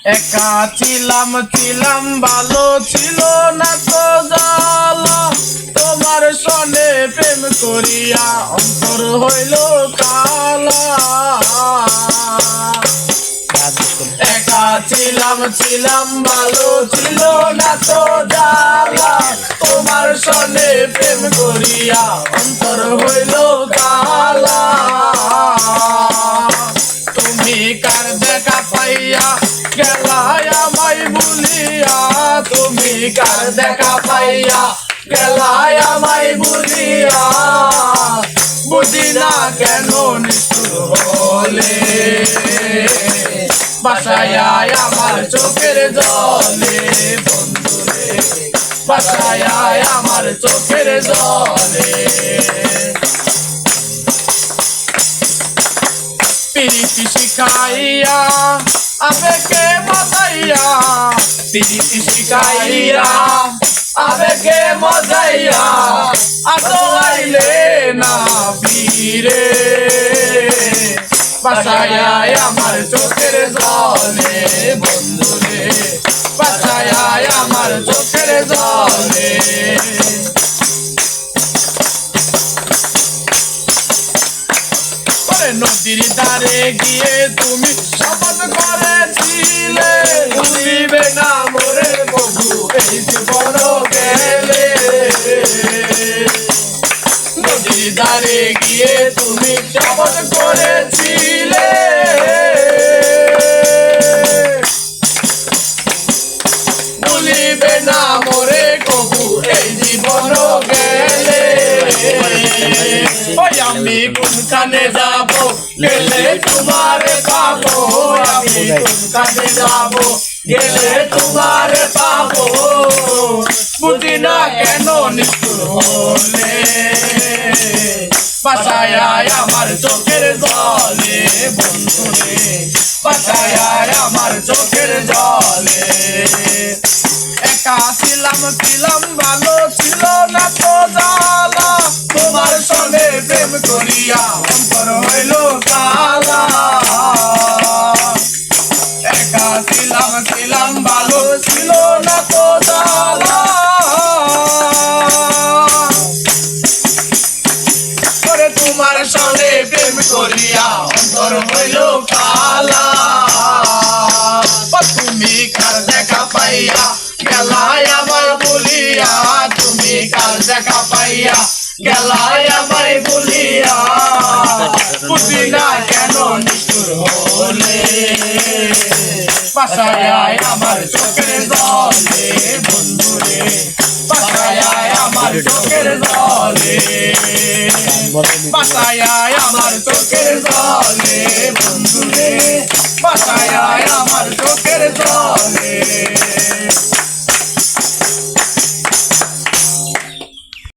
একা ছিলাম ছিলাম ভালো ছিল না তো জ্বালা তোমার সনে প্রেম করিয়া অন্তর হইল কালা একা ছিলাম ছিলাম ভালো ছিল না তো জ্বালা তোমার সনে প্রেম করিয়া অন্তর হইল কালা তুমি কার দেখা পাইয়া গেলাই আমায় ভুলিয়া তুমি কার দেখা পাইয়া গেলাই আমায় ভুলিয়া বুঝি না কেন নিষ্ঠুর হলে বাসায় আমার চোখের জলে বন্ধুরে বাসায় আমার চোখের জলে প্রীতি শিখাইয়া আবেগে মজাইয়া প্রীতি শিখাইয়া আবেগে মজাইয়া আসলাইলে না ফিরে বাসায় আমার চোখের জলে বন্ধুরে বাসায় আমার চোখের জলে নদীর ধারে গিয়ে তুমি শপথ করেছিলে ভুলিবে না মোরে প্রভু এই জীবন গেলে নদীর ধারে গিয়ে তুমি শপথ করেছিলে ভুলিবে না মোরে প্রভু এই জীবন গেলে আমি কোনখানে যাব গেলে তোমার পাবো আমি কোনখানে যাব গেলে তোমার পাবো বুঝি না কেন নিষ্ঠুর হলে বাসায় আমার চোখের জলে বন্ধুরে বাসায় আমার চোখের জলে একা ছিলাম ছিলাম ভালো ছিল না তো জ্বালা তোমার সনে প্রেম করিয়া অন্তর হইল কালা একা ছিলাম ছিলাম ভালো ছিল না তো জ্বালা করে তোমার সনে প্রেম করিয়া অন্তর হইল কালা তুমি কার দেখা পাইয়া গেলাই আমায় বলিয়া তুমি কার দেখা পাইয়া গেলাই আমায় বলিয়া বুঝি না কেন নিষ্ঠুর হলে বাসায় আমার চোখের জলে বন্ধুরে বাসায় আমার চোখের জলে বাসায় আমার চোখের জলে বন্ধুরে বাসায় আমার চোখের জলে